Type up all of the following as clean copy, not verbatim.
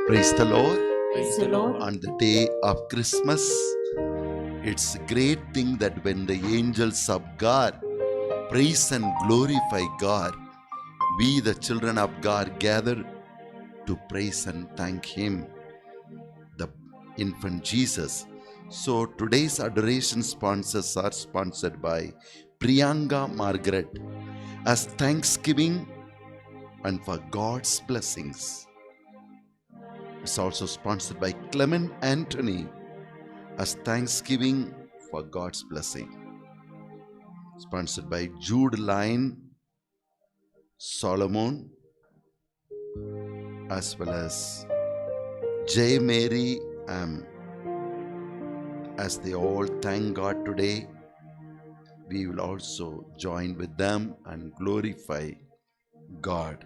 Praise the Lord. Praise the Lord. On the day of Christmas, it's a great thing that when the angels of God praise and glorify God, we the children of God gather to praise and thank Him, the infant Jesus. So today's adoration sponsors are sponsored by Priyanka Margaret as thanksgiving and for God's blessings. It's also sponsored by Clement Anthony as thanksgiving for God's blessing. Sponsored by Jude Lyon Solomon as well as J. Mary as they all thank God today, we will also join with them and glorify God.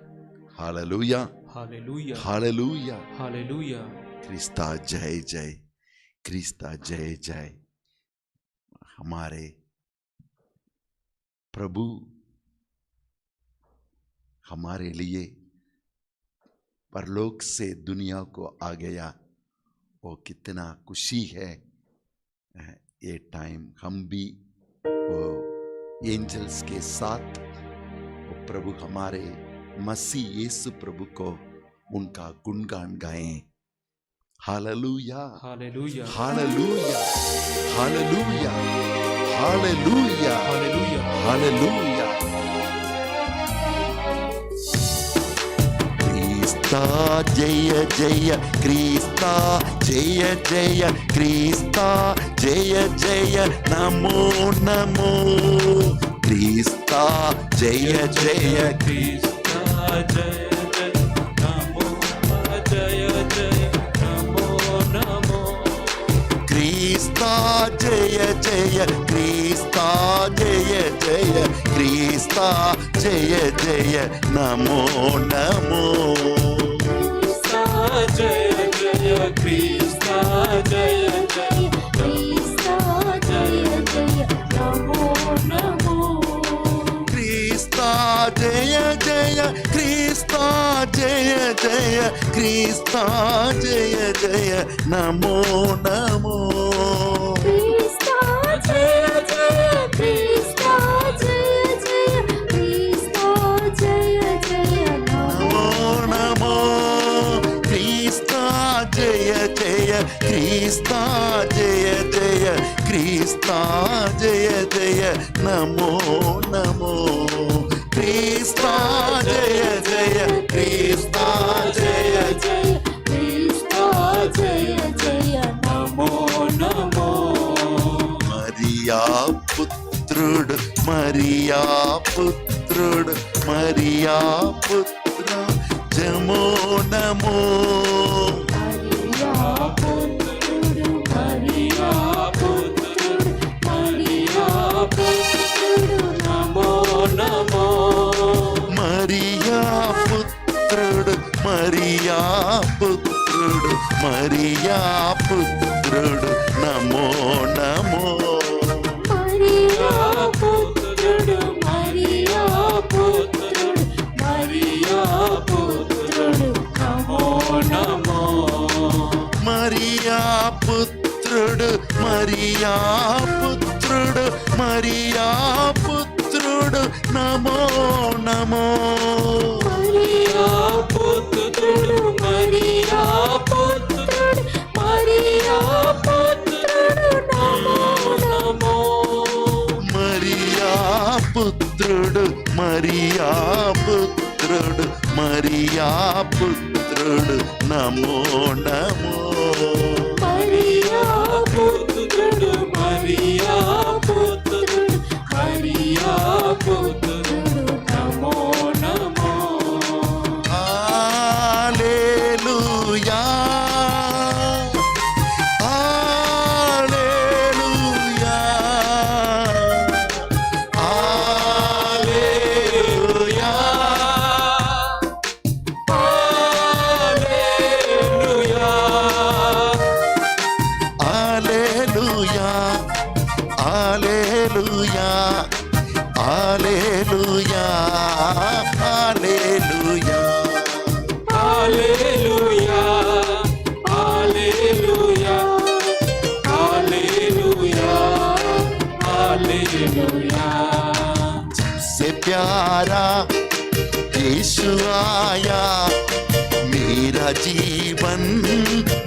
Hallelujah. Hallelujah. Hallelujah. Hallelujah. Crysta जय जय, Crysta जय जय। हमारे प्रभु हमारे लिए परलोक से दुनिया को आ गया। वो कितना खुशी है। ये टाइम हम भी वो एंजल्स के साथ वो प्रभु हमारे मसीह यीशु प्रभु को उनका गुणगान गाएं। Hallelujah, hallelujah, hallelujah, hallelujah, hallelujah, hallelujah, hallelujah. Crysta जय जय, क्रिस्ता जय जय, क्रिस्ता जय जय, नमो नमो। क्रिस्ता जय जय, क्रिस्ता जय जय, नमो जय जय, नमो नमो। क्रिस्ता जय जय, क्रिस्ता जय जय, क्रिस्ता जय जय, नमो नमो। क्रिस्ता जय जय, क्रिस्ता जय जय, क्रिस्ता जय जय, नमो नमो। क्रिस्ता जय जय, क्रिस्ता जय जय, क्रिस्ता जय जय, नमो नमो। क्रिस्ता जय जय, क्रिस्ता जय जय, क्रिस्ता जय जय, नमो नमो। क्रिस्ता जय जय, क्रिस्ता जय जय, क्रिस्ता जय जय, नमो नमो। क्रिस्ता जय जय, क्रिस्ता जय जय, क्रिस्ता जय जय, नमो नमो। మరియా పుత్రుడు, మరియా పుత్రుడు, మరియా పుత్ర జమో నమో। మరియా పుత్రుడు, మరియా పుత్రుడు, మరియా పుత్రుడు, నమో నమో। మరియా పుత్రుడు, మరియా పుత్రుడు, మరియా పుత్రుడు, నమో నమో। మరియా పుత్రుడు, మరియా పుత్రుడు, మరియా పుత్రుడు, నమో నమో। మరియా పుత్రుడు, మరియా పుత్రుడు, మరియా పుత్రుడు, నమో నమో। మరియా పుత్రుడు, మరియా పుత్రుడు, మరియా పుత్రుడు, నమో నమో। మరియా పుత్రుడు, మరియా పుత్రుడు, మరియా పుత్రుడు, నమో నమో। మరియా పుత్రుడు, మరియా పుత్రుడు, మరియా పుత్రుడు, నమో నమో। హల్లెలూయా, హల్లెలూయా, హల్లెలూయా, హల్లెలూయా, హల్లెలూయా, హల్లెలూయా, హల్లెలూయా, హల్లెలూయా। హల్లెలూయా, హల్లెలూయా, హల్లెలూయా, హల్లెలూయా। से प्यारा यीशु आया, मेरा जीवन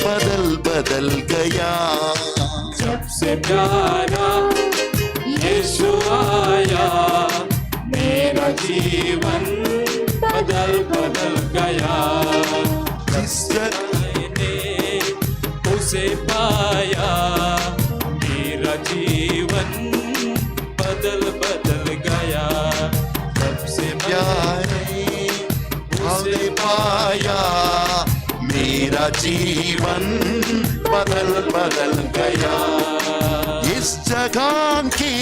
बदल बदल गया। जब से प्यारा यीशु आया, मेरा जीवन बदल बदल गया। जिस जगह मैंने उसे पाया, मेरा जीवन बदल बदल गया। सबसे प्यारे उसे पाया, मेरा जीवन बदल बदल गया। इस जगह की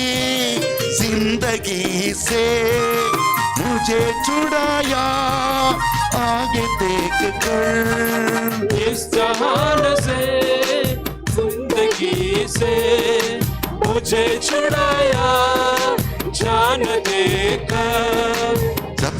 जिंदगी से मुझे छुड़ाया, आगे देख कर। इस जहान से जिंदगी से मुझे छुड़ाया, जान देकर। जब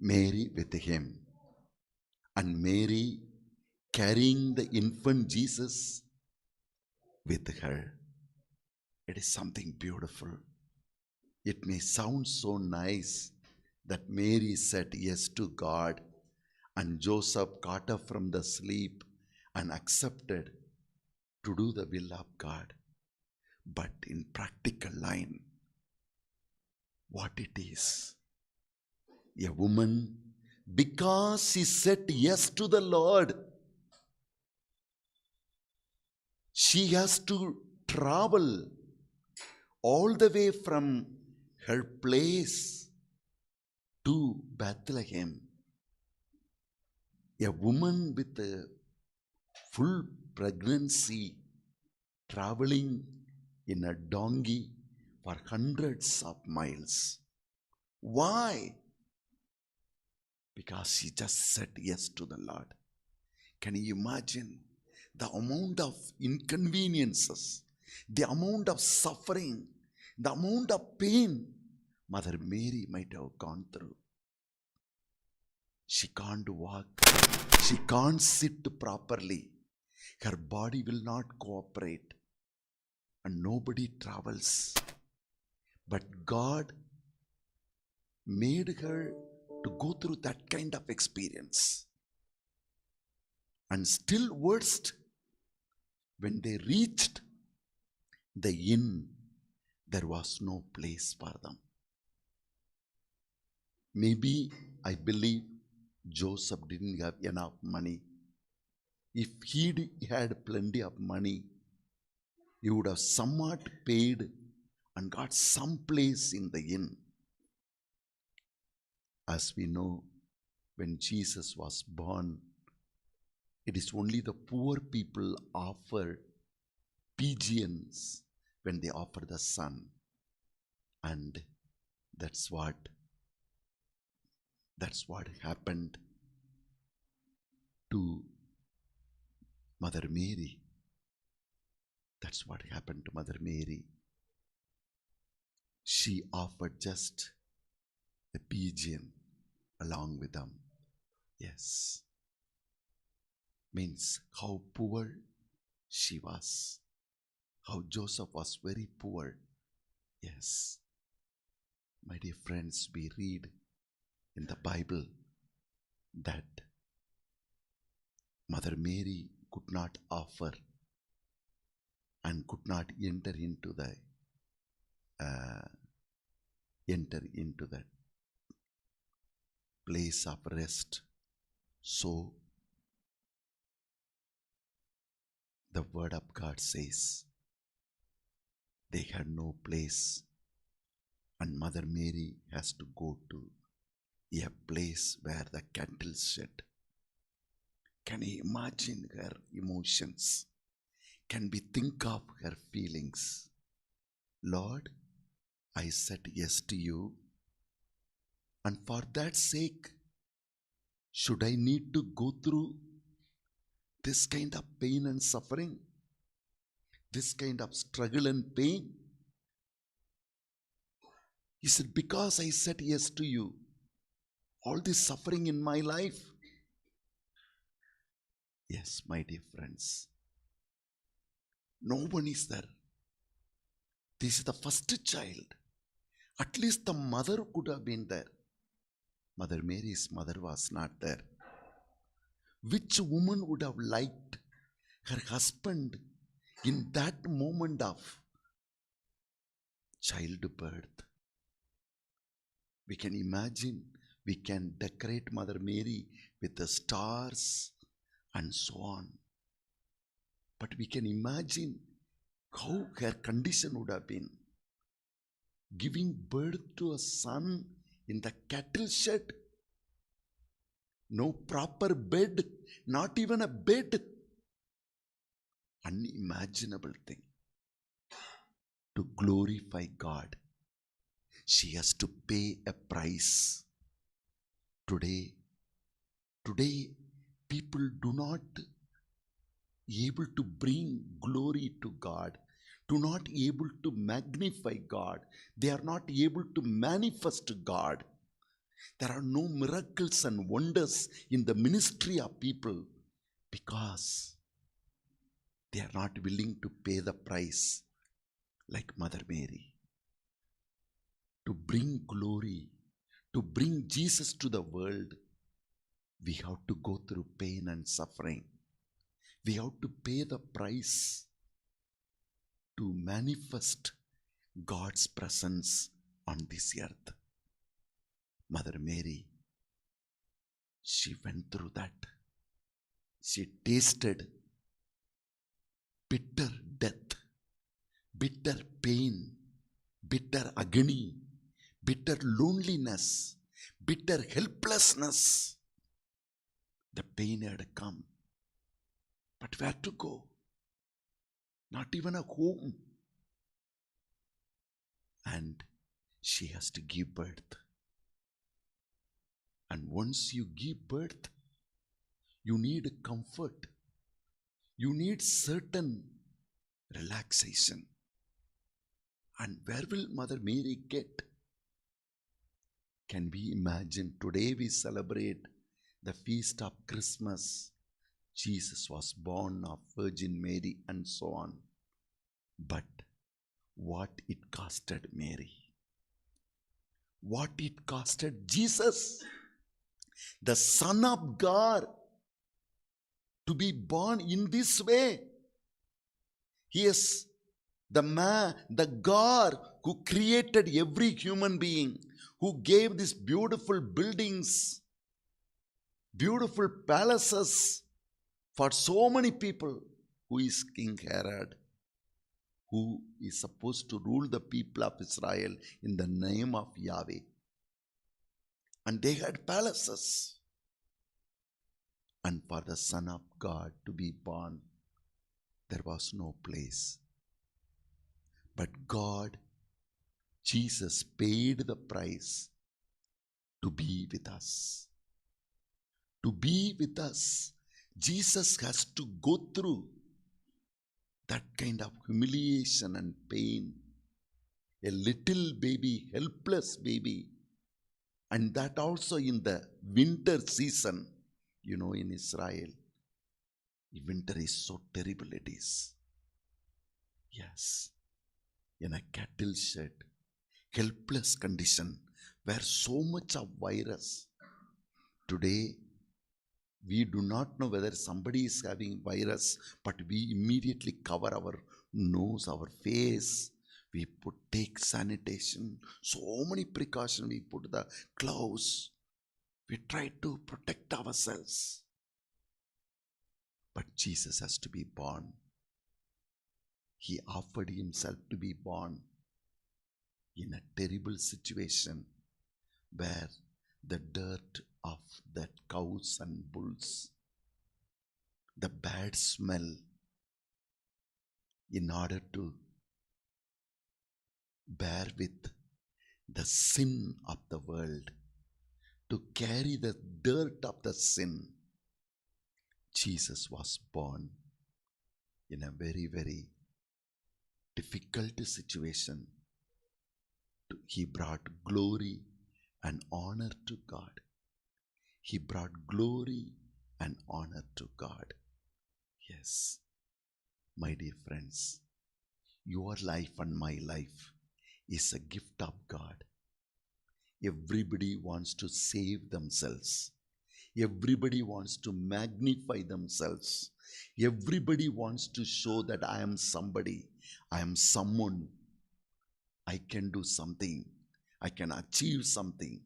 Mary with him, and Mary carrying the infant Jesus with her. It is something beautiful. It may sound so nice that Mary said yes to God and Joseph got up from the sleep and accepted to do the will of God. But in practical line, what it is, a woman, because she said yes to the Lord, she has to travel all the way from her place to Bethlehem. A woman with a full pregnancy traveling in a donkey for hundreds of miles. Why? Because she just said yes to the Lord. Can you imagine the amount of inconveniences, the amount of suffering, the amount of pain Mother Mary might have gone through? She can't walk. She can't sit properly. Her body will not cooperate. And nobody travels. But God made her to go through that kind of experience. And still worst, when they reached the inn, there was no place for them. Maybe, I believe, Joseph didn't have enough money. If he had plenty of money, he would have somewhat paid and got some place in the inn. As we know, when Jesus was born, it is only the poor people offer pigeons when they offer the son. And that's what happened to Mother Mary. That's what happened to Mother Mary. She offered just a pigeon along with them. Yes. Means how poor she was. How Joseph was very poor. Yes. My dear friends, we read in the Bible that Mother Mary could not offer and could not enter into the place of rest. So the word of God says they had no place, and Mother Mary has to go to a place where the cattle shed. Can you imagine her emotions? Can we think of her feelings? Lord, I said yes to you, and for that sake, should I need to go through this kind of pain and suffering? This kind of struggle and pain? He said, because I said yes to you, all this suffering in my life? Yes, my dear friends. No one is there. This is the first child. At least the mother could have been there. Mother Mary's mother was not there. Which woman would have liked her husband in that moment of childbirth? We can imagine, we can decorate Mother Mary with the stars and so on. But we can imagine how her condition would have been. Giving birth to a son in the cattle shed. No proper bed, not even a bed. Unimaginable thing. To glorify God, she has to pay a price. Today, people do not able to bring glory to God, do not able to magnify God. They are not able to manifest God There are no miracles and wonders in the ministry of people because they are not willing to pay the price like Mother Mary. To bring glory, to bring Jesus to the world, we have to go through pain and suffering. We have to pay the price to manifest God's presence on this earth. Mother Mary, she went through that. She tasted bitter death, bitter pain, bitter agony, bitter loneliness, bitter helplessness. The pain had come. But where to go? Not even a home. And she has to give birth. And once you give birth, you need comfort. You need certain relaxation. And where will Mother Mary get? Can we imagine? Today we celebrate the feast of Christmas. Jesus was born of Virgin Mary and so on. But what it costed Mary? What it costed Jesus, the Son of God, to be born in this way? He is the man, the God who created every human being, who gave these beautiful buildings, beautiful palaces for so many people, who is King Herod, who is supposed to rule the people of Israel in the name of Yahweh. And they had palaces. And for the Son of God to be born, there was no place. But God, Jesus, paid the price to be with us. To be with us, Jesus has to go through that kind of humiliation and pain. A little baby, helpless baby. And that also in the winter season. You know, in Israel, winter is so terrible it is. Yes. In a cattle shed, helpless condition, where so much of virus. Today, we do not know whether somebody is having virus, but we immediately cover our nose, our face. We take sanitation, so many precautions. We put the gloves. We try to protect ourselves. But Jesus has to be born. He offered himself to be born in a terrible situation where the dirt of the cows and bulls, the bad smell, in order to bear with the sin of the world, to carry the dirt of the sin, Jesus was born in a very, very difficult situation. He brought glory and honor to God. He brought glory and honor to God. Yes, my dear friends, your life and my life is a gift of God. Everybody wants to save themselves. Everybody wants to magnify themselves. Everybody wants to show that I am somebody. I am someone. I can do something. I can achieve something.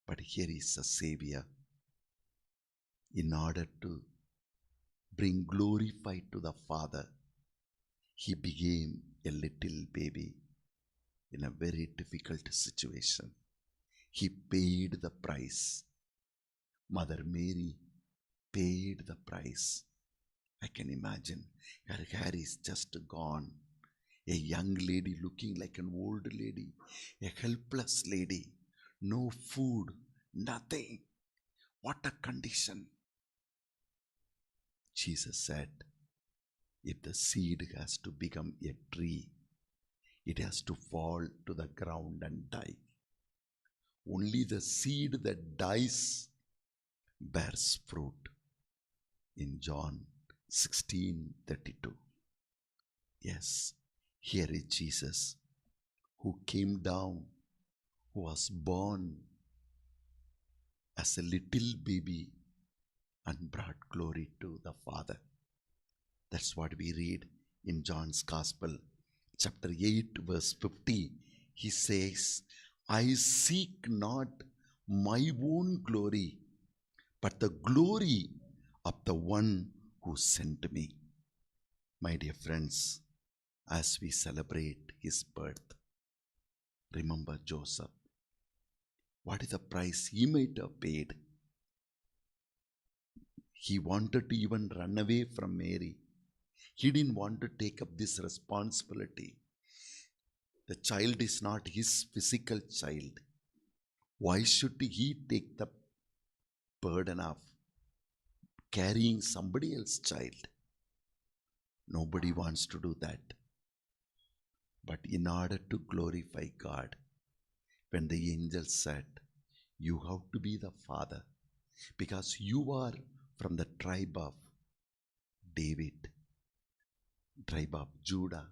But here is a Savior. In order to bring glory to the Father, he became a little baby in a very difficult situation. He paid the price. Mother Mary paid the price. I can imagine her hair is just gone. A young lady looking like an old lady. A helpless lady. No food, nothing. What a condition. Jesus said, if the seed has to become a tree, it has to fall to the ground and die. Only the seed that dies bears fruit. In John 16:32. Yes, here is Jesus who came down, who was born as a little baby and brought glory to the Father. That's what we read in John's Gospel, chapter 8, verse 50. He says, I seek not my own glory, but the glory of the one who sent me. My dear friends, as we celebrate his birth, remember Joseph. What is the price he might have paid? He wanted to even run away from Mary. He didn't want to take up this responsibility. The child is not his physical child. Why should he take the burden of carrying somebody else's child? Nobody wants to do that. But in order to glorify God, when the angel said, you have to be the father, because you are from the tribe of David, tribe of Judah,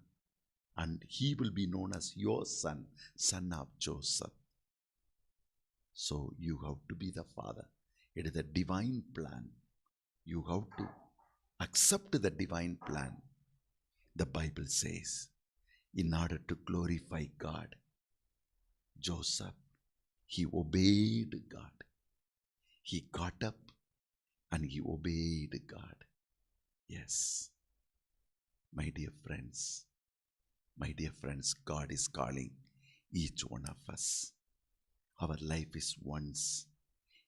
and he will be known as your son, son of Joseph. So you have to be the father. It is a divine plan. You have to accept the divine plan. The Bible says, in order to glorify God, Joseph, he obeyed God. He got up and he obeyed God. Yes, my dear friends, God is calling each one of us. Our life is once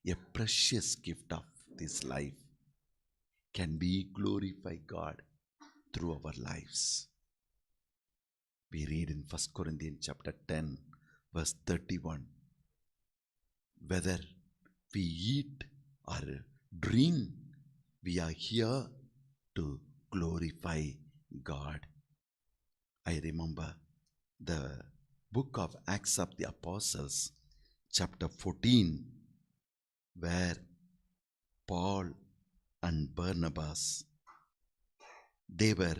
a precious gift of this life. Can we glorify God through our lives? We read in 1 Corinthians chapter 10, verse 31. Whether we eat or drink, we are here to glorify God. I remember the book of Acts of the Apostles, chapter 14, where Paul and Barnabas, they were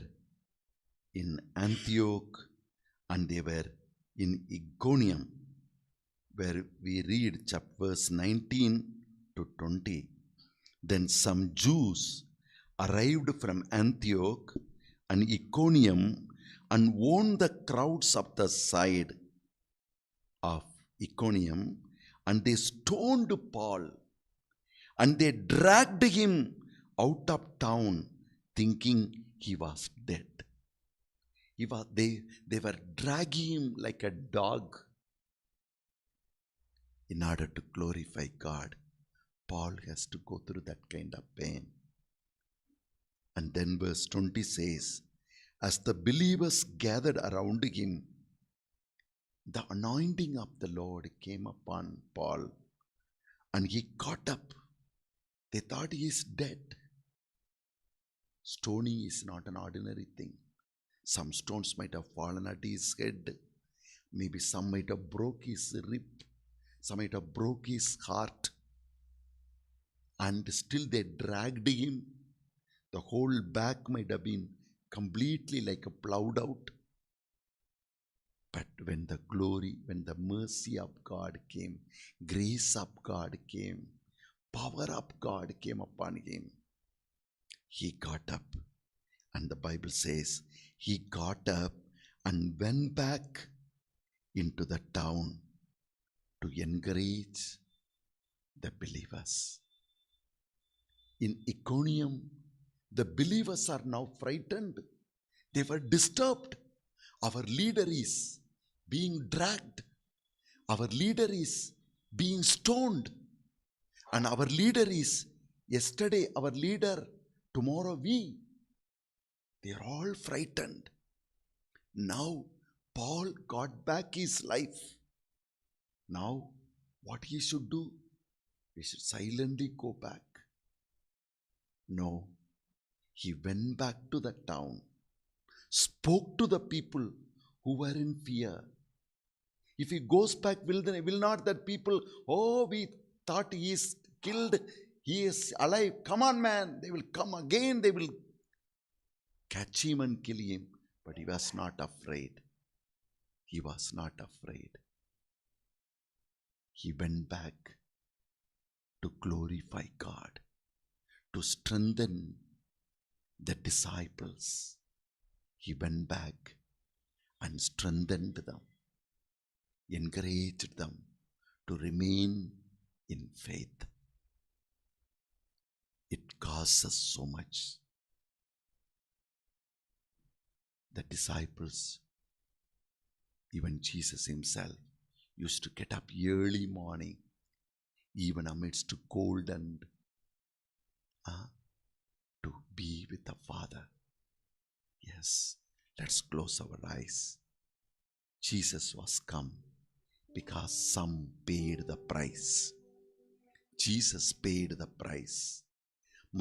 in Antioch and they were in Iconium, where we read verse 19 to 20. Then some Jews arrived from Antioch and Iconium and warned the crowds of the side of Iconium, and they stoned Paul and they dragged him out of town thinking he was dead. They were dragging him like a dog. In order to glorify God, Paul has to go through that kind of pain. And then verse 20 says, as the believers gathered around him, the anointing of the Lord came upon Paul and he got up. They thought he is dead. Stoning is not an ordinary thing. Some stones might have fallen at his head. Maybe some might have broke his rib. Some might have broke his heart. And still they dragged him. The whole back might have been completely like a plowed out. But when the glory, when the mercy of God came, grace of God came, power of God came upon him, he got up. And the Bible says he got up and went back into the town to encourage the believers. In Iconium, the believers are now frightened. They were disturbed. Our leader is being dragged. Our leader is being stoned. And our leader is, yesterday our leader, tomorrow we. They are all frightened. Now Paul got back his life. Now what he should do? He should silently go back. No, he went back to the town, spoke to the people who were in fear. If he goes back, will not that people, oh, we thought he is killed, he is alive. Come on, man. They will come again. They will catch him and kill him. But he was not afraid. He was not afraid. He went back to glorify God, to strengthen the disciples. He went back and strengthened them, encouraged them to remain in faith. It costs us so much. The disciples, even Jesus himself, used to get up early morning, even amidst cold, and to be with the Father. Yes, let's close our eyes. Jesus was come because some paid the price. Jesus paid the price.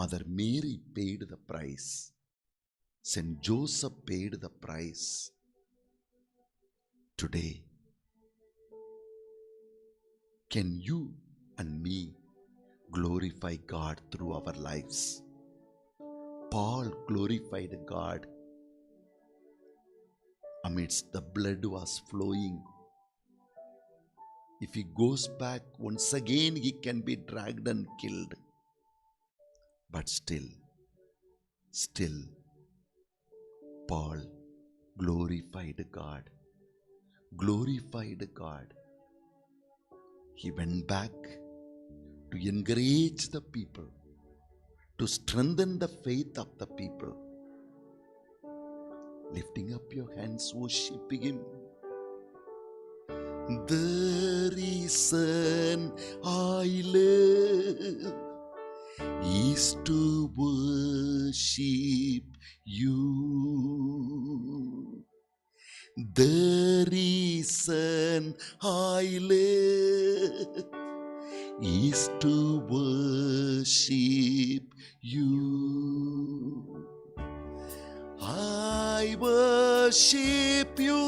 Mother Mary paid the price. Saint Joseph paid the price. Today, can you and me glorify God through our lives? Paul glorified God amidst the blood was flowing. If he goes back, once again he can be dragged and killed. But still, Paul glorified God. Glorified God. He went back to encourage the people, to strengthen the faith of the people. Lifting up your hands, worshiping him. The reason I live is to worship you. The reason I live is to worship you. I worship you,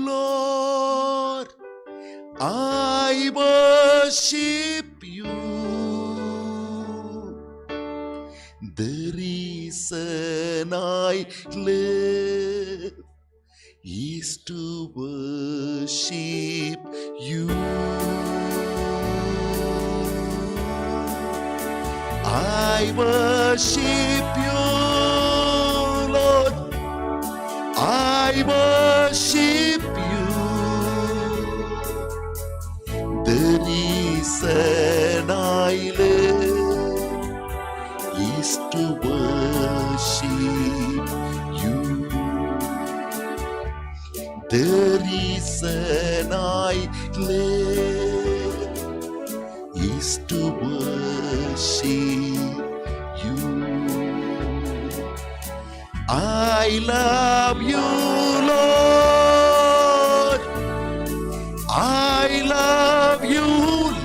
Lord. I worship you. The reason I live is to worship you. I worship you, Lord. I worship you. The reason I live is to worship you. The reason I live is to worship you. I love you, Lord. I love you,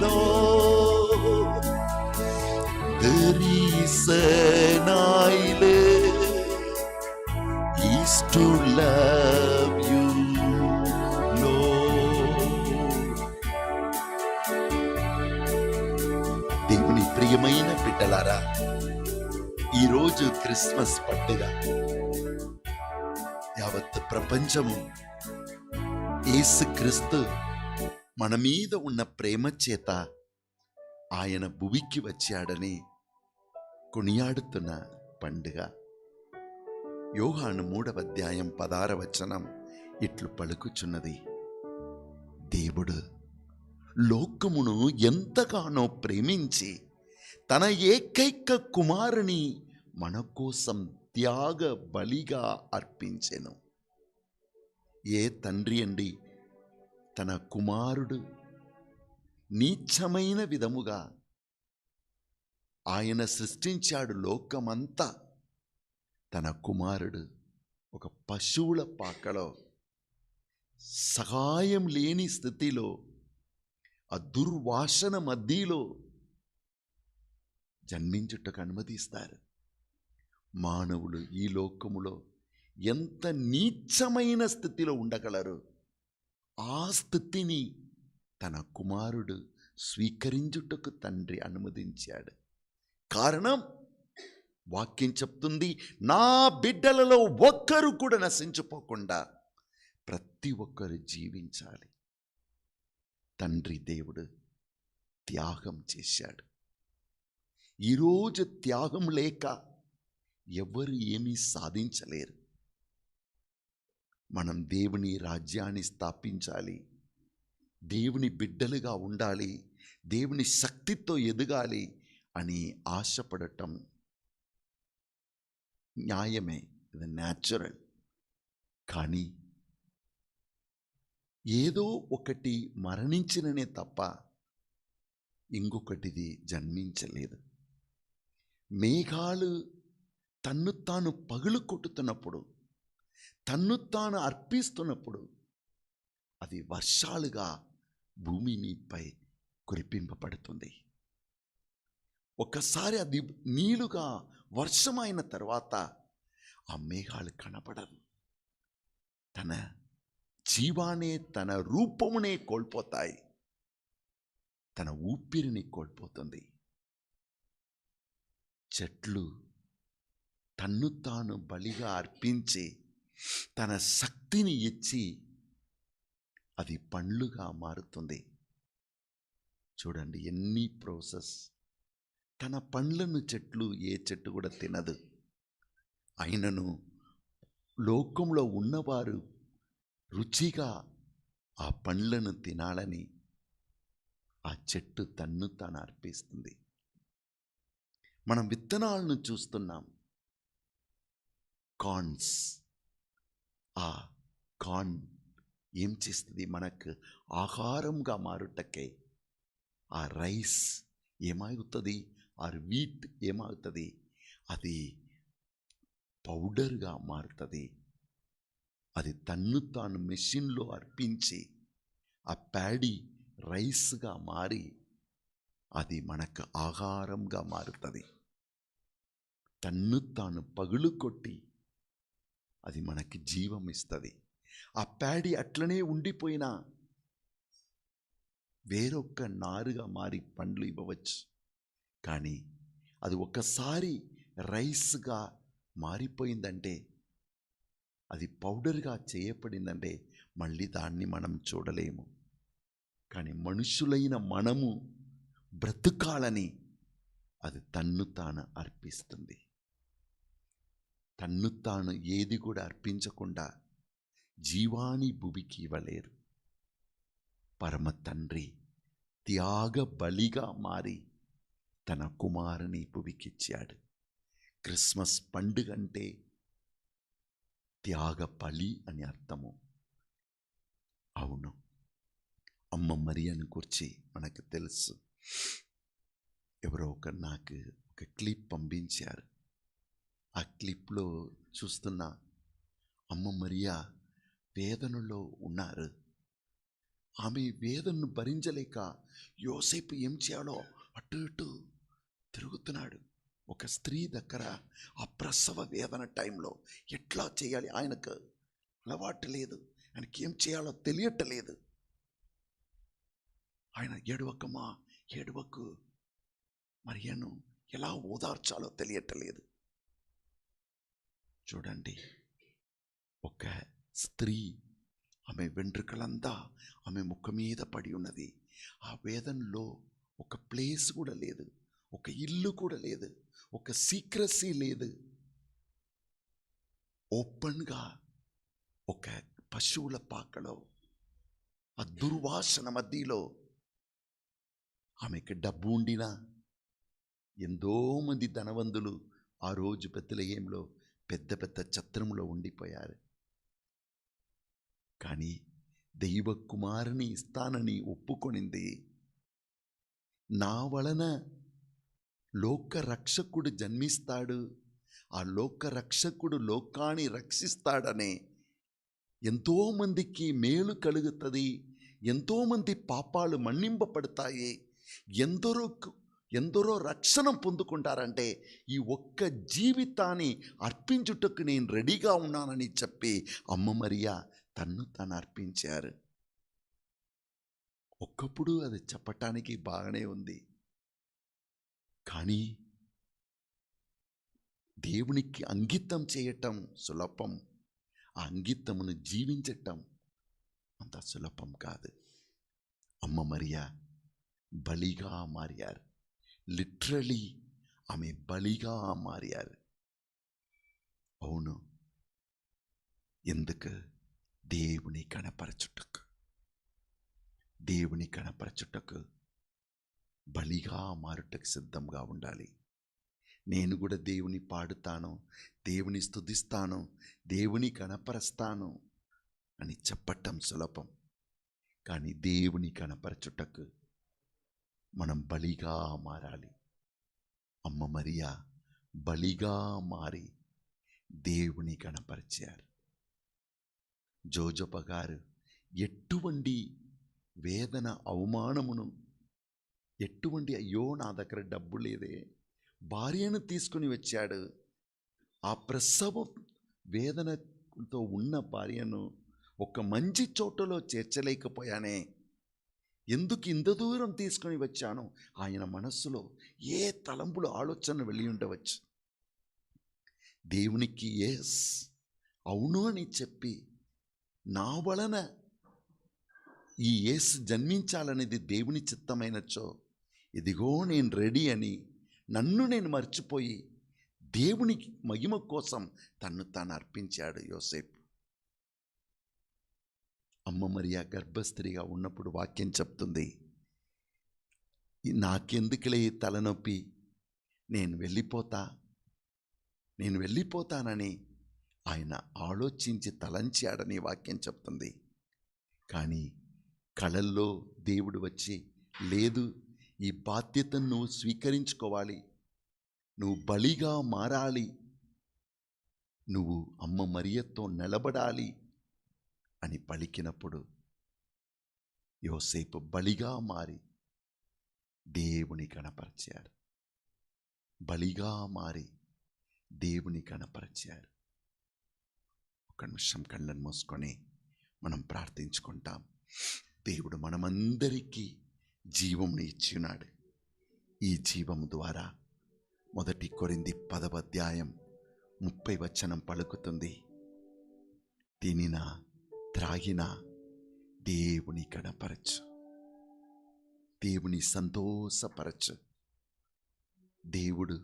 Lord. The reason I live is to love you, Lord. దేవుని ప్రియమైన బిడ్డలారా, ఈరోజు Christmas పండుగ. యావత్ ప్రపంచము యేసుక్రీస్తు మన మీద ఉన్న ప్రేమ చేత ఆయన భూమికి వచ్చాడని కొనియాడుతున్న పండుగ. యోహాను 3వ అధ్యాయం 16వ వచనం ఇట్లు పలుకుచున్నది. దేవుడు లోకమును ఎంతగానో ప్రేమించి తన ఏకైక కుమారుని మన కోసం త్యాగ బలిగా అర్పించెను. ఏ తండ్రి అండి తన కుమారుడు నీచమైన విధముగా ఆయన సృష్టించాడు లోకమంతా. తన కుమారుడు ఒక పశువుల పాకలో సహాయం లేని స్థితిలో ఆ దుర్వాసన మధ్యలో జన్మించుటకు అనుమతిస్తారు. మానవులు ఈ లోకములో ఎంత నీచమైన స్థితిలో ఉండగలరు. ఆ స్థితిని తన కుమారుడు స్వీకరించుటకు తండ్రి అనుమతించాడు. కారణం, వాక్యం చెప్తుంది, నా బిడ్డలలో ఒక్కరు కూడా నశించిపోకుండా ప్రతి ఒక్కరు జీవించాలి. తండ్రి దేవుడు త్యాగం చేశాడు. ఈరోజు త్యాగం లేక ఎవరు ఏమీ సాధించలేరు. మనం దేవుని రాజ్యాన్ని స్థాపించాలి, దేవుని బిడ్డలుగా ఉండాలి, దేవుని శక్తితో ఎదగాలి అని ఆశపడటం న్యాయమే, ఇది న్యాచురల్. కానీ ఏదో ఒకటి మరణించిననే తప్ప ఇంకొకటిది జన్మించలేదు. మేఘాలు తన్ను తాను పగులు కొట్టుతున్నప్పుడు, తన్ను తాను అర్పిస్తున్నప్పుడు అది వర్షాలుగా భూమి మీపై కురిపింపబడుతుంది. ఒకసారి అది నీళ్లుగా వర్షమైన తర్వాత ఆ మేఘాలు కనపడవు. తన జీవానే, తన రూపమునే కోల్పోతాయి, తన ఊపిరిని కోల్పోతుంది. చెట్లు తన్ను తాను బలిగా అర్పించి తన శక్తిని ఇచ్చి అది పండ్లుగా మారుతుంది. చూడండి ఎన్ని ప్రాసెస్. తన పండ్లను చెట్లు ఏ చెట్టు కూడా తినదు. అయినను లోకంలో ఉన్నవారు రుచిగా ఆ పండ్లను తినాలని ఆ చెట్టు తన్ను తాను అర్పిస్తుంది. మనం విత్తనాలను చూస్తున్నాం. కార్న్స్, ఆ కార్న్ ఏం చేస్తుంది? మనకు ఆహారంగా మారుటకే ఆ రైస్ ఏమవుతుంది? ఆ వీట్ ఏమవుతుంది? అది పౌడర్గా మారుతుంది. అది తన్ను తాను మెషిన్లో అర్పించి ఆ ప్యాడీ రైస్గా మారి అది మనకు ఆహారంగా మారుతుంది. తన్ను తాను పగులు కొట్టి అది మనకి జీవం ఇస్తుంది. ఆ ప్యాడీ అట్లనే ఉండిపోయినా వేరొక నారుగా మారి పండ్లు ఇవ్వవచ్చు. కానీ అది ఒకసారి రైస్గా మారిపోయిందంటే, అది పౌడర్గా చేయబడిందంటే మళ్ళీ దాన్ని మనం చూడలేము. కానీ మనుషులైన మనము బ్రతుకాలని అది తన్ను తాను అర్పిస్తుంది. తన్ను తాను ఏది కూడా అర్పించకుండా జీవాన్ని భూమికి ఇవ్వలేరు. పరమ తండ్రి త్యాగ బలిగా మారి తన కుమారుని భూమికిచ్చాడు. క్రిస్మస్ పండుగ అంటే త్యాగ బలి అని అర్థము. అవును, అమ్మ మరియను గురించి మనకు తెలుసు. ఎవరో ఒకరు నాకు ఒక క్లిప్ పంపించారు. ఆ క్లిప్లో చూస్తున్న అమ్మ మరియా వేదనలో ఉన్నారు. ఆమె వేదనను భరించలేక యోసేపు ఏం చేయాలో అటు ఇటు తిరుగుతున్నాడు. ఒక స్త్రీ దగ్గర ఆ ప్రసవ వేదన టైంలో ఎట్లా చేయాలి, ఆయనకు అలవాటు లేదు, ఆయనకి ఏం చేయాలో తెలియట్లేదు. ఆయన ఏడవకమ్మా ఏడవకు, మరియను ఎలా ఓదార్చాలో తెలియట్లేదు. చూడండి, ఒక స్త్రీ ఆమె వెంట్రుకలంతా ఆమె ముఖం మీద పడి ఉన్నది. ఆ వేదనలో ఒక ప్లేస్ కూడా లేదు, ఒక ఇల్లు కూడా లేదు, ఒక సీక్రసీ లేదు. ఓపెన్గా ఒక పశువుల పాకలో ఆ దుర్వాసన మధ్యలో ఆమెకి డబ్బు ఉండినా ఎంతోమంది ధనవంతులు ఆ రోజు బెత్లెహేములో పెద్ద పెద్ద ఛత్రంలో ఉండిపోయారు. కానీ దైవ కుమారుని ఇస్తానని ఒప్పుకొనింది. నా వలన లోక రక్షకుడు జన్మిస్తాడు, ఆ లోక రక్షకుడు లోకాన్ని రక్షిస్తాడనే ఎంతోమందికి మేలు కలుగుతుంది, ఎంతోమంది పాపాలు మన్నింపబడతాయి, ఎందరో రక్షణ పొందుకుంటారంటే ఈ ఒక్క జీవితాన్ని అర్పించుటకు నేను రెడీగా ఉన్నానని చెప్పి అమ్మ మరియా తన్ను తను అర్పించారు. ఒకప్పుడు అది చెప్పటానికి బాగానే ఉంది, కానీ దేవునికి అంకితం చేయటం సులభం, ఆ అంకితమును జీవించటం అంత సులభం కాదు. అమ్మ మరియా బలిగా మారారు. లిటరలీ ఆమె బలిగా మారారు. అవును, ఎందుకు? దేవుని కనపరచుటకు, దేవుని కనపరచుటకు బలిగా మారుటకు సిద్ధంగా ఉండాలి. నేను కూడా దేవుని పాడుతాను, దేవుని స్తుతిస్తాను, దేవుని కనపరుస్తాను అని చెప్పటం సులభం, కానీ దేవుని కనపరచుటకు మనం బలిగా మారాలి. అమ్మ మరియా బలిగా మారి దేవుని కనపరిచారు. జోజప్ప గారు ఎటువంటి వేదన, అవమానమును, ఎటువంటి అయ్యో నా దగ్గర డబ్బు లేదే, భార్యను తీసుకుని వచ్చాడు, ఆ ప్రసవ వేదనతో ఉన్న భార్యను ఒక మంచి చోటులో చేర్చలేకపోయానే, ఎందుకు ఇంత దూరం తీసుకొని వచ్చాను? ఆయన మనస్సులో ఏ తలంపులు, ఆలోచనలు వెళ్ళి ఉండవచ్చు. దేవునికి ఎస్, అవును అని చెప్పి, నా వలన ఈ యేసు జన్మించాలనేది దేవుని చిత్తమైనచో, ఇదిగో నేను రెడీ అని నన్ను నేను మర్చిపోయి దేవునికి మహిమ కోసం తన్ను తాను అర్పించాడు యోసేపు. అమ్మ మరియా గర్భస్త్రీగా ఉన్నప్పుడు వాక్యం చెప్తుంది, నాకెందుకులే తలనొప్పి, నేను వెళ్ళిపోతానని ఆయన ఆలోచించి తలంచాడని వాక్యం చెప్తుంది. కానీ కళల్లో దేవుడు వచ్చి, లేదు, ఈ బాధ్యతను నువ్వు స్వీకరించుకోవాలి, నువ్వు బలిగా మారాలి, నువ్వు అమ్మ మరియతో నిలబడాలి అని పలికినప్పుడు యోసేపు బలిగా మారి దేవుని కనపరిచారు. బలిగా మారి దేవుని కనపరిచారు. ఒక నిమిషం కళ్ళను మూసుకొని మనం ప్రార్థించుకుంటాం. దేవుడు మనమందరికీ జీవమును ఇచ్చినాడు. ఈ జీవము ద్వారా 1 కొరింథీ 10వ అధ్యాయం 30 వచనం పలుకుతుంది, తినినా త్రాగినా దేవుని కనపరచు, దేవుని సంతోషపరచు. దేవుడు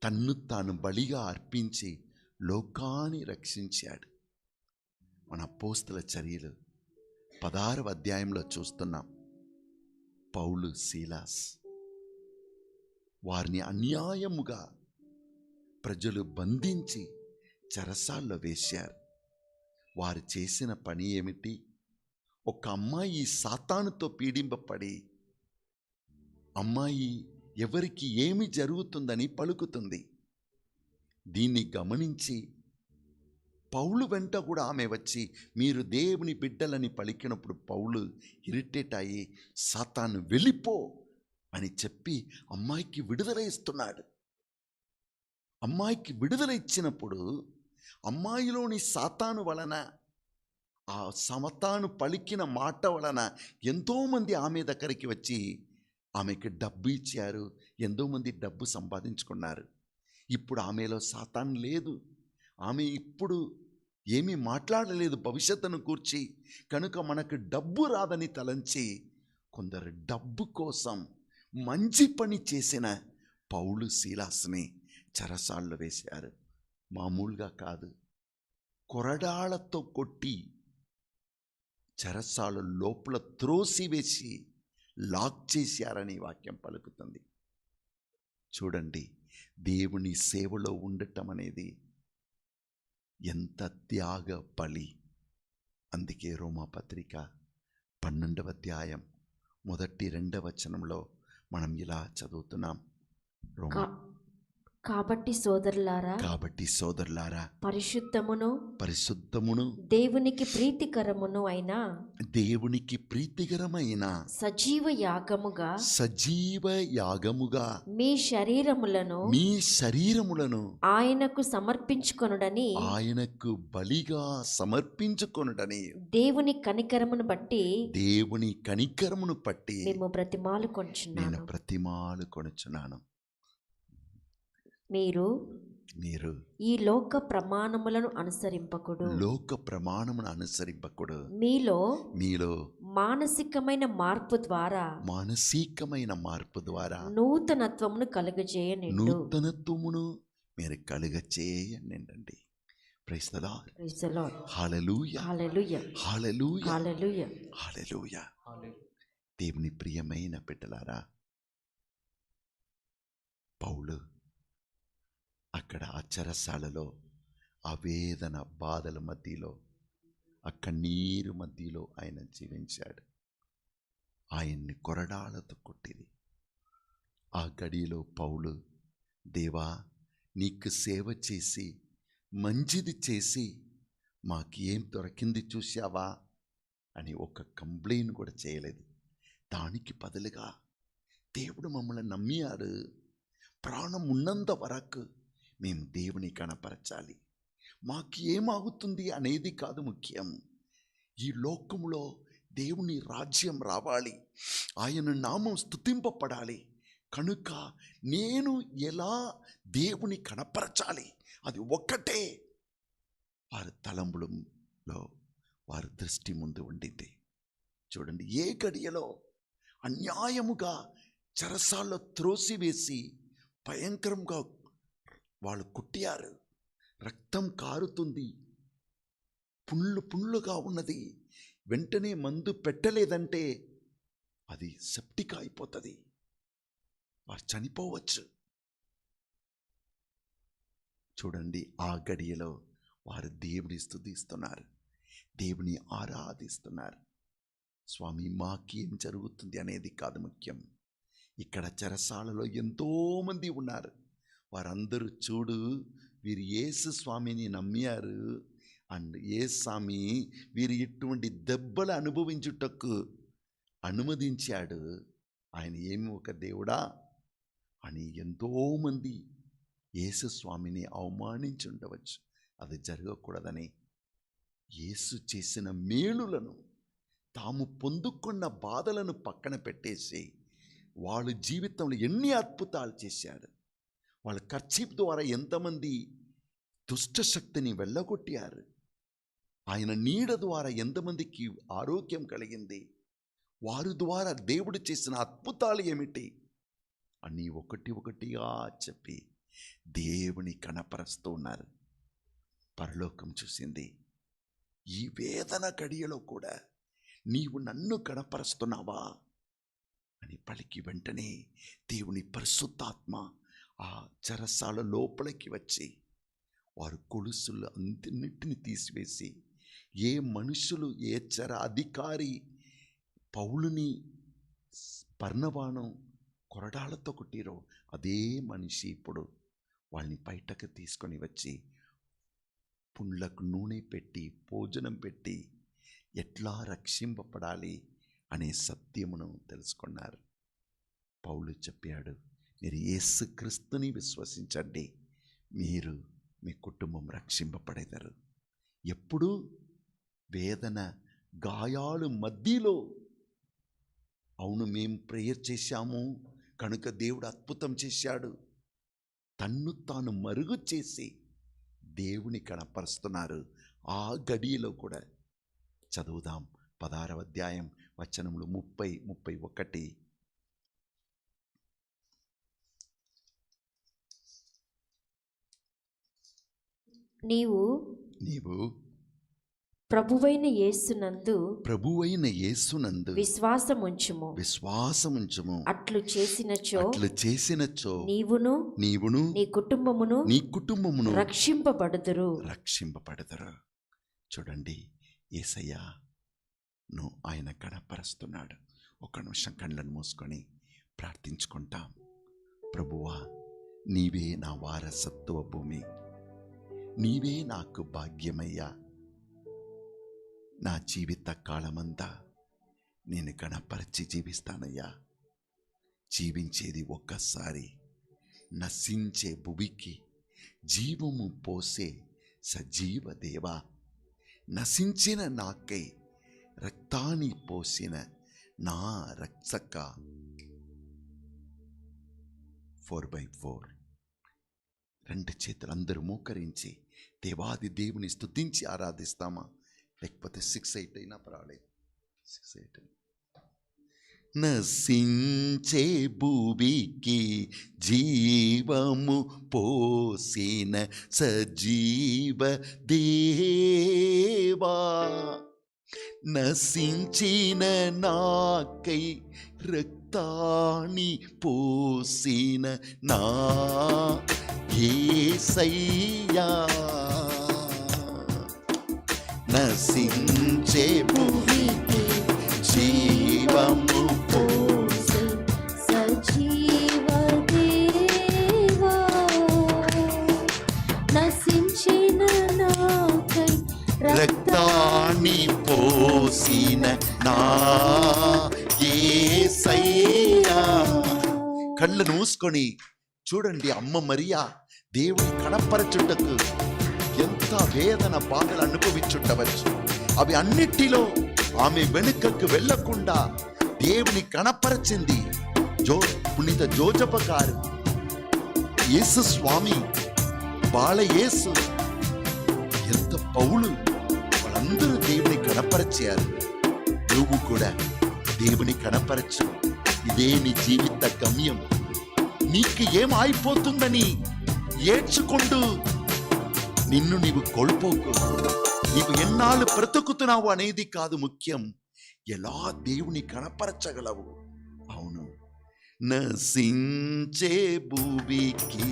తన్ను తాను బలిగా అర్పించి లోకాన్ని రక్షించాడు. మన అపోస్తల చర్యలు 16వ అధ్యాయంలో చూస్తున్నాం. పౌలు, సీలాస్ వారిని అన్యాయముగా ప్రజలు బంధించి చెరసాల్లో వేశారు. వారు చేసిన పని ఏమిటి? ఒక అమ్మాయి సాతానుతో పీడింపబడి, అమ్మాయి ఎవరికి ఏమి జరుగుతుందని పలుకుతుంది. దీన్ని గమనించి పౌలు వెంట కూడా ఆమె వచ్చి, మీరు దేవుని బిడ్డలని పలికినప్పుడు పౌలు ఇరిటేట్ అయ్యి, సాతాను వెళ్ళిపో అని చెప్పి అమ్మాయికి విడుదల ఇస్తున్నాడు. అమ్మాయికి విడుదల ఇచ్చినప్పుడు అమ్మాయిలోని సాతాను వలన, ఆ సమతాను పలికిన మాట వలన ఎంతోమంది ఆమె దగ్గరికి వచ్చి ఆమెకి డబ్బు ఇచ్చారు, ఎంతోమంది డబ్బు సంపాదించుకున్నారు. ఇప్పుడు ఆమెలో సాతాను లేదు. ఆమె ఇప్పుడు ఏమీ మాట్లాడలేదు భవిష్యత్తును కూర్చి. కనుక మనకు డబ్బు రాదని తలంచి కొందరు డబ్బు కోసం మంచి పని చేసిన పౌలు, సీలాస్ని చెరసాల్లో వేశారు. మామూలుగా కాదు, కొరడాలతో కొట్టి చెరసాల లోపల త్రోసివేసి లాక్ చేశారని వాక్యం పలుకుతుంది. చూడండి, దేవుని సేవలో ఉండటం అనేది ఎంత త్యాగ బలి. అందుకే రోమాపత్రిక 12వ అధ్యాయం 1, 2 వచనంలో మనం ఇలా చదువుతున్నాం. కాబట్టి సోదరులారా పరిశుద్ధమును దేవునికి ప్రీతికరమైన సజీవ యాగముగా మీ శరీరములను ఆయనకు బలిగా సమర్పించుకొనుటని దేవుని కనికరమును బట్టి నేను బ్రతిమాలుకొనుచున్నాను. మీరు ఈ లోక ప్రమాణములను అనుసరింపకుడు. మీలో మానసికమైన మార్పు ద్వారా నూతనత్వమును కలుగచేయనిండండి. Praise the Lord. హల్లెలూయా. దేవుని ప్రియమైన బిడ్డలారా, పౌలు అక్కడ ఆ చెరసాలలో ఆ వేదన బాధల మధ్యలో, ఆ కన్నీరు మధ్యలో ఆయన జీవించాడు. ఆయన్ని కొరడాలతో కొట్టింది. ఆ గడిలో పౌలు, దేవా నీకు సేవ చేసి మంచిది చేసి మాకు ఏం దొరికింది చూశావా అని ఒక కంప్లైంట్ కూడా చేయలేదు. దానికి బదులుగా దేవుడు మమ్మల్ని నమ్మియారు, ప్రాణం ఉన్నంత వరకు మేము దేవుని కనపరచాలి, మాకు ఏమవుతుంది అనేది కాదు ముఖ్యం, ఈ లోకంలో దేవుని రాజ్యం రావాలి, ఆయన నామం స్తుతింపబడాలి, కనుక నేను ఎలా దేవుని కనపరచాలి అది ఒక్కటే వారి తలంపులలో వారి దృష్టి ముందు ఉండింది. చూడండి, ఏ గడియలో అన్యాయముగా చెరసాల్లో త్రోసివేసి భయంకరంగా వాళ్ళు కొట్టారు, రక్తం కారుతుంది, పుండ్లుగా ఉన్నది, వెంటనే మందు పెట్టలేదంటే అది సెప్టిక్ అయిపోతుంది, వారు చనిపోవచ్చు. చూడండి, ఆ గడియలో వారు దేవుని స్తుతిస్తున్నారు, దేవుని ఆరాధిస్తున్నారు. స్వామి మాకేం జరుగుతుంది అనేది కాదు ముఖ్యం. ఇక్కడ చెరసాలలో ఎంతోమంది ఉన్నారు, వారందరూ చూడు వీరు యేసు స్వామిని నమ్మారు, అండ్ యేసు స్వామి వీరు ఇటువంటి దెబ్బలు అనుభవించుటకు అనుమతించాడు, ఆయన ఏమి ఒక దేవుడా అని ఎంతోమంది యేసు స్వామిని అవమానించి ఉండవచ్చు. అది జరగకూడదని యేసు చేసిన మేలులను, తాము పొందుకున్న బాధలను పక్కన పెట్టేసి వాళ్ళ జీవితంలో ఎన్ని అద్భుతాలు చేశాడు, వాళ్ళ కర్చీప్ ద్వారా ఎంతమంది దుష్టశక్తిని వెళ్ళగొట్టారు, ఆయన నీడ ద్వారా ఎంతమందికి ఆరోగ్యం కలిగింది, వారి ద్వారా దేవుడు చేసిన అద్భుతాలు ఏమిటి అని ఒకటిగా చెప్పి దేవుని కనపరుస్తూ ఉన్నారు. పరలోకం చూసింది, ఈ వేదన గడియలో కూడా నీవు నన్ను కనపరుస్తున్నావా అని పలికి వెంటనే దేవుని పరిశుద్ధాత్మ ఆ చెరసాల లోపలికి వచ్చి వారు గొలుసులు అన్నిటిని తీసివేసి, ఏ మనుషులు ఏ చెర అధికారి పౌలుని బర్నబాను కొరడాలతో కొట్టిరో అదే మనిషి ఇప్పుడు వాళ్ళని బయటకు తీసుకొని వచ్చి పుండ్లకు నూనె పెట్టి భోజనం పెట్టి ఎట్లా రక్షింపబడాలి అనే సత్యమును తెలుసుకున్నారు. పౌలు చెప్పాడు, మీరు యేసుక్రీస్తుని విశ్వసించండి, మీరు మీ కుటుంబం రక్షింపబడేదారు. ఎప్పుడు వేదన గాయాలు మధ్యలో, అవును మేము ప్రేయర్ చేశాము కనుక దేవుడు అద్భుతం చేశాడు, తన్ను తాను మరుగు చేసి దేవుని కనపరుస్తున్నారు. ఆ గడియలో కూడా చదువుదాం, 16వ అధ్యాయం వచనములు 30-31. నీవు ప్రభువైన యేసునందు విశ్వాసముంచుము. అట్లు చేసినచో నీవును నీ కుటుంబమును రక్షింపబడుదురు. చూడండి, యేసయ్యను ఆయన కనపరుస్తున్నాడు. ఒక నిమిషం కళ్ళను మూసుకొని ప్రార్థించుకుంటాం. ప్రభువా, నీవే నా వారసత్వ భూమి, నీవే నాకు భాగ్యమయ్యా. నా జీవిత కాలమంతా నేను గణపరచి జీవిస్తానయ్యా. జీవించేది ఒక్కసారి, నశించే భూమికి జీవము పోసే సజీవ దేవా, నశించిన నాకై రక్తాన్ని పోసిన నా రక్షక. 4x4 రెండు చేతులు అందరూ మోకరించి దేవాది దేవుని స్తుతించి ఆరాధిస్తామా? లేకపోతే 6-8 అయినా పర్వాలేదు. 6-8 నశించే భూమికి జీవము పోసిన సజీవ దేవా, నశించిన నాకై రక్తాన్ని పోసిన నా యేసయ్యా, నశించే భూమికి జీవము పోసే సజీవ దేవా, నశించిన నాకై రక్తాన్ని పోసిన నా యేసయ్యా. కళ్ళు మూసుకొని చూడండి, అమ్మ మరియా దేవుని కనపరచుటకు ఎంత వేదన బాధలు అనుభవించుండవచ్చు. అవి అన్నిటిలో ఆమె వెనుకకు వెళ్ళకుండా దేవుని కనపరచింది. పునీత జోజప్ప గారు, యేసు స్వామి, బాల యేసు, ఎంత పౌలు, వాళ్ళందరూ దేవుని కనపరిచారు. నువ్వు కూడా దేవుని కనపరచు. ఇదే నీ జీవిత గమ్యం. నీకు ఏమైపోతుందని ఏడ్చుకుంటూ నిన్ను నీవు కోల్పోకు. నీవు ఎన్నాళ్ళు బ్రతుకుతున్నావు అనేది కాదు ముఖ్యం, ఎలా దేవుని కనపరచగలవు. అవును, నశించే భూమికి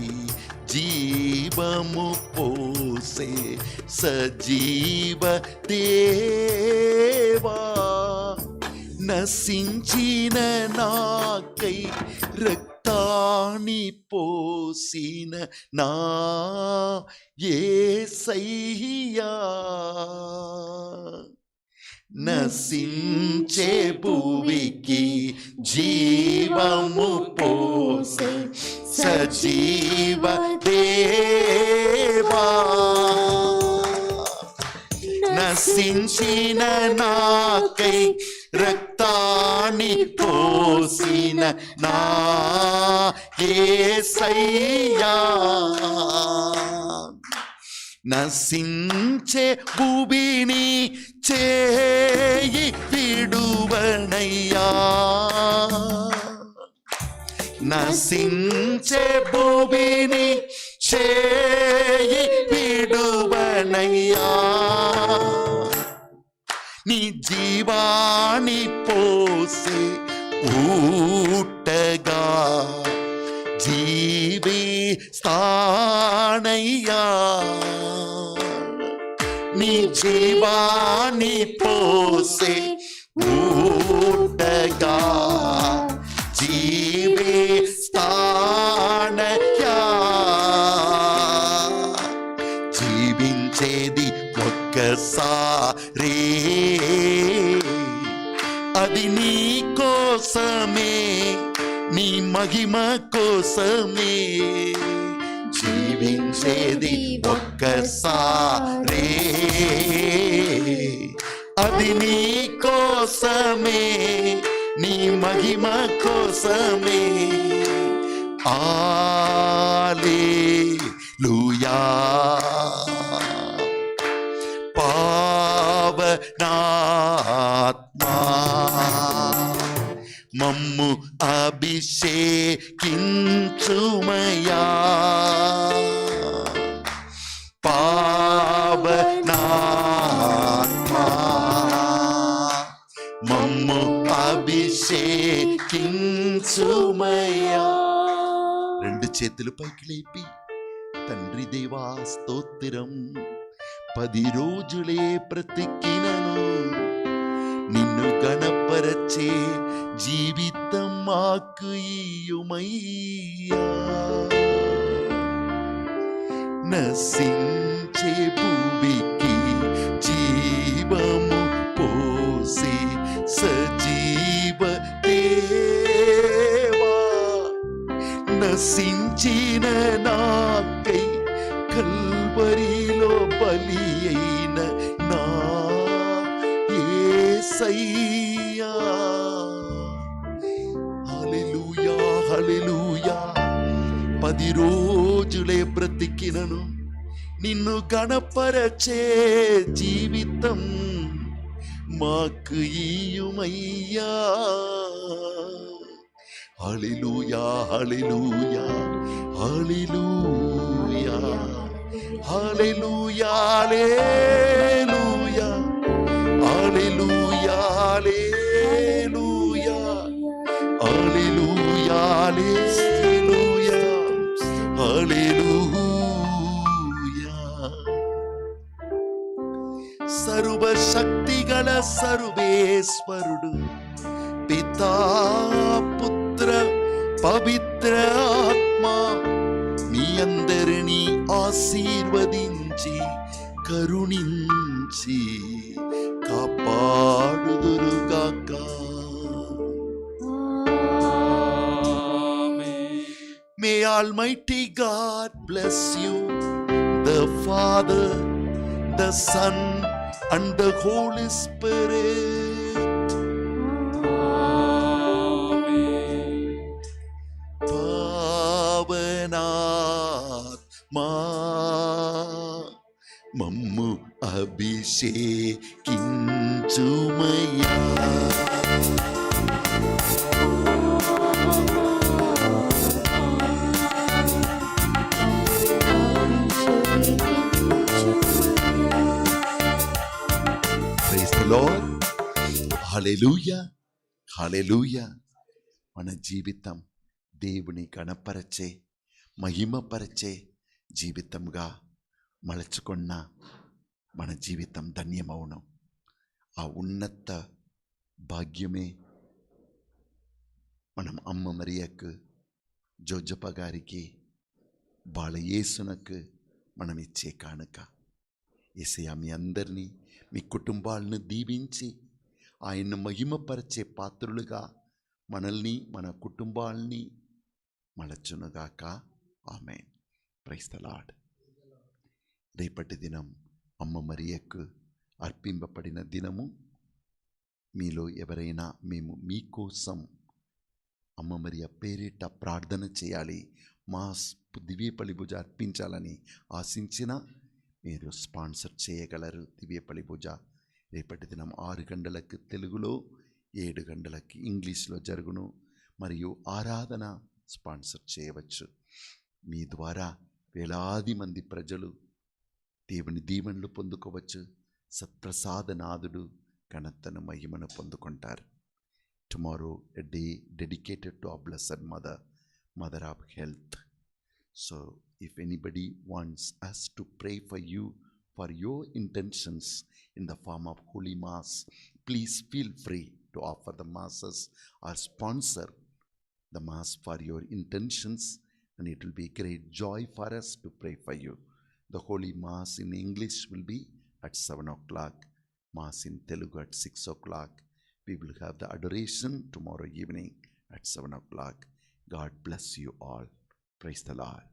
జీవము పోసే సజీవ దేవా, నశించిన నాకై రక్తాన్ని పోసిన నా యేసయ్యా, నశించే భూమికి జీవము పోసే సజీవ దేవా, నశించిన నాకై రక్తాన్ని పోసిన నా యేసయ్యా, నశించే భూమిని చేయి విడువనయ్యా, నశించే భూమిని చేయి విడువనయ్యా, నీ జీవాన్ని పోసే ఊటగా జీవిస్తానయ్యా, నీ జీవాన్ని పోసే ఊటగా జీవిస్తానయ్యా, జీవించేది ఒక్కసారి, అది నీ కోసమే, నీ మహిమ కోసమే. జీవించేది ఒక్కసారి, అది నీ కోసమే, నీ మహిమ కోసమే. హల్లెలూయా, పావనాత్మా మమ్ము అభిషేకించుమయా, పావనాత్మా మమ్ము అభిషేకించుమయా. రెండు చేతులు పైకి లేపి, తండ్రి దేవా స్తోత్రం, 10 రోజులే బ్రతికినను నిన్ను గణపరచే జీవితం మాకు ఇయ్యుమయ్యా. నశించే భూమికి జీవము పోసే సజీవ దేవా, నశించిన నాకై కల్వరిలో బలి అయిన నా యేసయ్యా. హల్లెలూయా హల్లెలూయా. 10 రోజులే బ్రతికినను నిన్ను గణపరచే జీవితం మాకు ఇయ్యుమయ్యా. హల్లెలూయా హల్లెలూయా హల్లెలూయా హల్లెలూయా హల్లెలూయా హల్లెలూయా హల్లెలూయా హల్లెలూయా హల్లెలూయా హల్లెలూయా. సర్వశక్తిగల సర్వేశ్వరుడు పితా పుత్ర పవిత్ర ఆత్మ మీ అందరినీ ఆశీర్వదించి కరుణించి కాపాడుదురుగాక. May Almighty God bless you, the Father, the Son, and the Holy Spirit. పావనాత్మా మమ్ము అభిషేకించుమయ్యా. Praise the Lord. హల్లెలూయా హల్లెలూయా. మన జీవితం దేవుని గణపరచే మహిమపరచే జీవితంగా మలచుకున్న మన జీవితం ధన్యమవును. ఆ ఉన్నత భాగ్యమే మనం అమ్మ మరియకు, జోజప్ప గారికి, బాల యేసునకు మనం ఇచ్చే కానుక. యేసయ్య మీ అందరినీ, మీ కుటుంబాలను దీవించి ఆయన్ను మహిమపరిచే పాత్రులుగా మనల్ని, మన కుటుంబాలని మలచునుగాక. ఆమేన్. Praise the Lord. రేపటి దినం అమ్మ మరియకు అర్పింపబడిన దినము. మీలో ఎవరైనా మేము మీకోసం అమ్మ మరియ పేరిట ప్రార్థన చేయాలి, మా దివ్యపలి పూజ అర్పించాలని ఆశించిన మీరు స్పాన్సర్ చేయగలరు. దివ్యపలి పూజ రేపటి దినం 6 గంటలకు తెలుగులో, 7 గంటలకి ఇంగ్లీష్లో జరుగును. మరియు ఆరాధన స్పాన్సర్ చేయవచ్చు. మీ ద్వారా వేలాది మంది ప్రజలు దేవుని దీవెనలు పొందుకోవచ్చు. సత్ప్రసాదనాథుడు ఘనతను మహిమను పొందుకుంటారు. Tomorrow a day dedicated to our blessed mother, mother of health. So if anybody wants us to pray for you for your intentions in the form of holy mass, please feel free to offer the masses or sponsor the mass for your intentions, and it will be great joy for us to pray for you. The holy mass in English will be at 7 o'clock, mass in Telugu at 6 o'clock. We will have the adoration tomorrow evening at 7 o'clock. God bless you all. Praise the Lord.